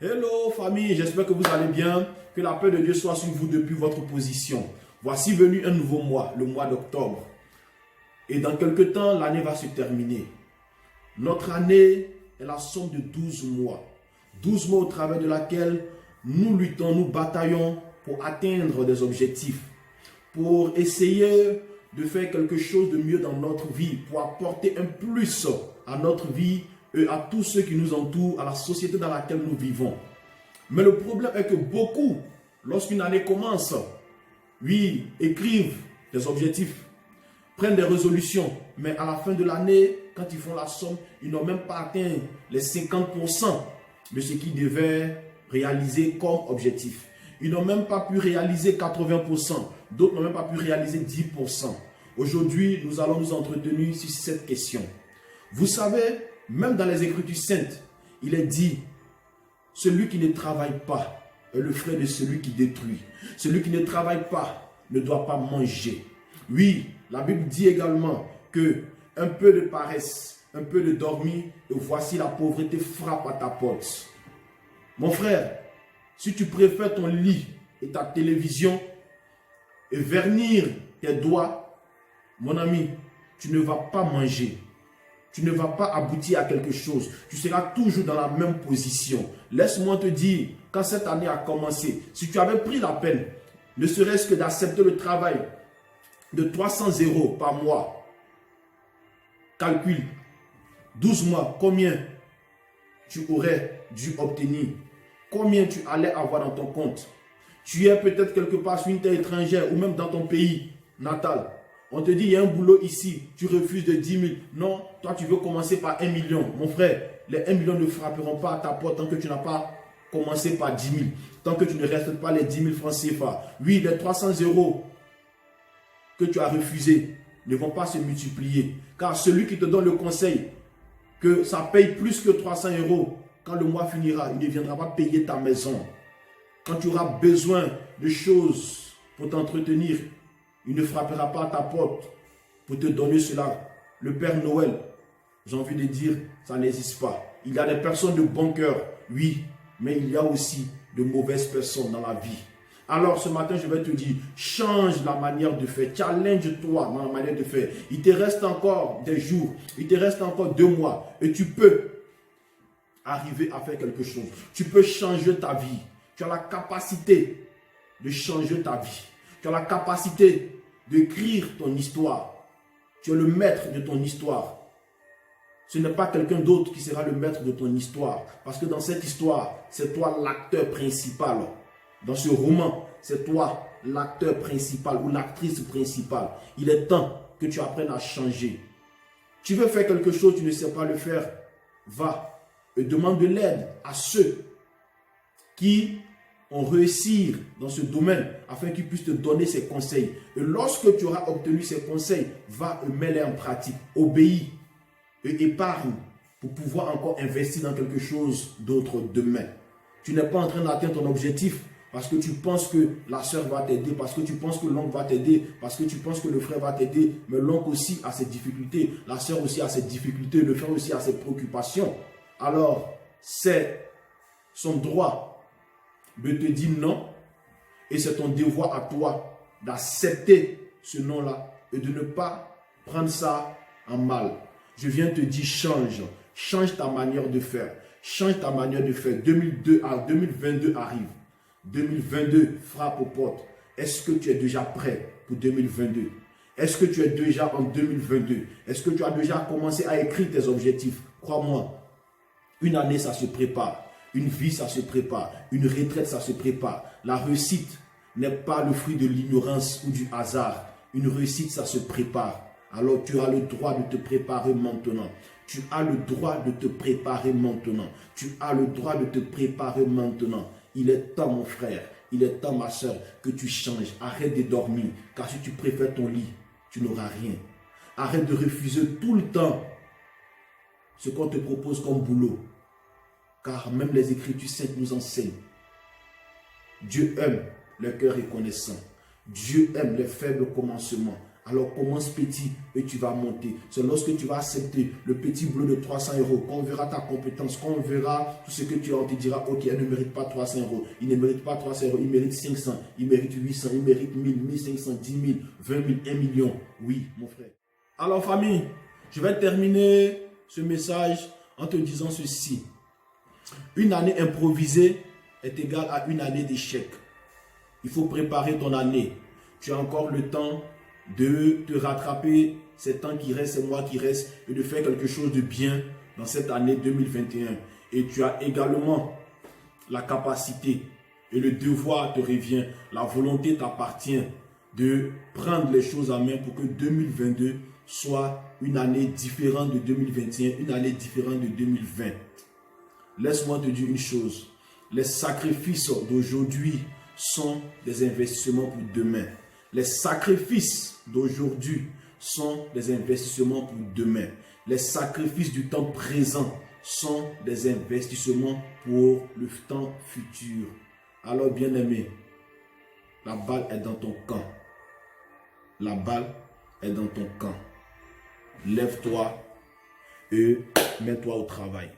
Hello famille, j'espère que vous allez bien, que la paix de Dieu soit sur vous depuis votre position. Voici venu un nouveau mois, le mois d'octobre. Et dans quelques temps, l'année va se terminer. Notre année est la somme de 12 mois. 12 mois au travers de laquelle nous luttons, nous bataillons pour atteindre des objectifs, pour essayer de faire quelque chose de mieux dans notre vie, pour apporter un plus à notre vie et à tous ceux qui nous entourent, à la société dans laquelle nous vivons. Mais le problème est que beaucoup, lorsqu'une année commence, oui, écrivent des objectifs, prennent des résolutions, mais à la fin de l'année, quand ils font la somme, ils n'ont même pas atteint les 50% de ce qu'ils devaient réaliser comme objectif. Ils n'ont même pas pu réaliser 80%, d'autres n'ont même pas pu réaliser 10%. Aujourd'hui, nous allons nous entretenir sur cette question. Vous savez, même dans les Écritures saintes, il est dit, celui qui ne travaille pas est le frère de celui qui détruit. Celui qui ne travaille pas ne doit pas manger. Oui, la Bible dit également que un peu de paresse, un peu de dormir, et voici la pauvreté frappe à ta porte. Mon frère, si tu préfères ton lit et ta télévision et vernir tes doigts, mon ami, tu ne vas pas manger. Tu ne vas pas aboutir à quelque chose. Tu seras toujours dans la même position. Laisse-moi te dire, quand cette année a commencé, si tu avais pris la peine, ne serait-ce que d'accepter le travail de 300 € par mois, calcule, 12 mois, combien tu aurais dû obtenir, combien tu allais avoir dans ton compte. Tu es peut-être quelque part sur une terre étrangère ou même dans ton pays natal. On te dit, il y a un boulot ici, tu refuses de 10 000. Non, toi tu veux commencer par 1 million. Mon frère, les 1 million ne frapperont pas à ta porte tant que tu n'as pas commencé par 10 000. Tant que tu ne restes pas les 10 000 francs CFA. Oui, les 300 € que tu as refusés ne vont pas se multiplier. Car celui qui te donne le conseil que ça paye plus que 300 €, quand le mois finira, il ne viendra pas payer ta maison. Quand tu auras besoin de choses pour t'entretenir, il ne frappera pas à ta porte pour te donner cela. Le Père Noël, j'ai envie de dire, ça n'existe pas. Il y a des personnes de bon cœur, oui, mais il y a aussi de mauvaises personnes dans la vie. Alors ce matin, je vais te dire, change la manière de faire, challenge-toi dans la manière de faire. Il te reste encore des jours, il te reste encore 2 mois et tu peux arriver à faire quelque chose. Tu peux changer ta vie. Tu as la capacité de changer ta vie. Tu as la capacité d'écrire ton histoire. Tu es le maître de ton histoire. Ce n'est pas quelqu'un d'autre qui sera le maître de ton histoire. Parce que dans cette histoire, c'est toi l'acteur principal. Dans ce roman, c'est toi l'acteur principal ou l'actrice principale. Il est temps que tu apprennes à changer. Tu veux faire quelque chose, tu ne sais pas le faire. Va et demande de l'aide à ceux qui ont réussi dans ce domaine afin qu'ils puissent te donner ces conseils. Et lorsque tu auras obtenu ces conseils, va et mets-les en pratique. Obéis et épargne pour pouvoir encore investir dans quelque chose d'autre demain. Tu n'es pas en train d'atteindre ton objectif parce que tu penses que la soeur va t'aider, parce que tu penses que l'oncle va t'aider, parce que tu penses que le frère va t'aider, mais l'oncle aussi a ses difficultés, la soeur aussi a ses difficultés, le frère aussi a ses préoccupations. Alors, c'est son droit de te dire non et c'est ton devoir à toi d'accepter ce non-là et de ne pas prendre ça en mal. Je viens te dire change ta manière de faire, change ta manière de faire. 2022 arrive, 2022 frappe aux portes. Est-ce que tu es déjà prêt pour 2022? Est-ce que tu es déjà en 2022? Est-ce que tu as déjà commencé à écrire tes objectifs? Crois-moi, une année ça se prépare. Une vie, ça se prépare. Une retraite, ça se prépare. La réussite n'est pas le fruit de l'ignorance ou du hasard. Une réussite, ça se prépare. Alors, tu as le droit de te préparer maintenant. Tu as le droit de te préparer maintenant. Tu as le droit de te préparer maintenant. Il est temps, mon frère. Il est temps, ma soeur, que tu changes. Arrête de dormir. Car si tu préfères ton lit, tu n'auras rien. Arrête de refuser tout le temps ce qu'on te propose comme boulot. Car même les Écritures saintes nous enseignent. Dieu aime le cœur reconnaissant. Dieu aime les faibles commencements. Alors commence petit et tu vas monter. C'est lorsque tu vas accepter le petit boulot de 300 euros, qu'on verra ta compétence, qu'on verra tout ce que tu as, on te dira, ok, elle ne mérite pas 300 euros, il ne mérite pas 300 euros, il mérite 500, il mérite 800, il mérite 1000, 1500, 10 000, 20 000, 1 million. Oui, mon frère. Alors famille, je vais terminer ce message en te disant ceci. Une année improvisée est égale à une année d'échec. Il faut préparer ton année. Tu as encore le temps de te rattraper ces temps qui restent, ces mois qui restent et de faire quelque chose de bien dans cette année 2021. Et tu as également la capacité et le devoir te revient, la volonté t'appartient de prendre les choses en main pour que 2022 soit une année différente de 2021, une année différente de 2020. Laisse-moi te dire une chose, les sacrifices d'aujourd'hui sont des investissements pour demain. Les sacrifices d'aujourd'hui sont des investissements pour demain. Les sacrifices du temps présent sont des investissements pour le temps futur. Alors bien-aimé, la balle est dans ton camp. La balle est dans ton camp. Lève-toi et mets-toi au travail.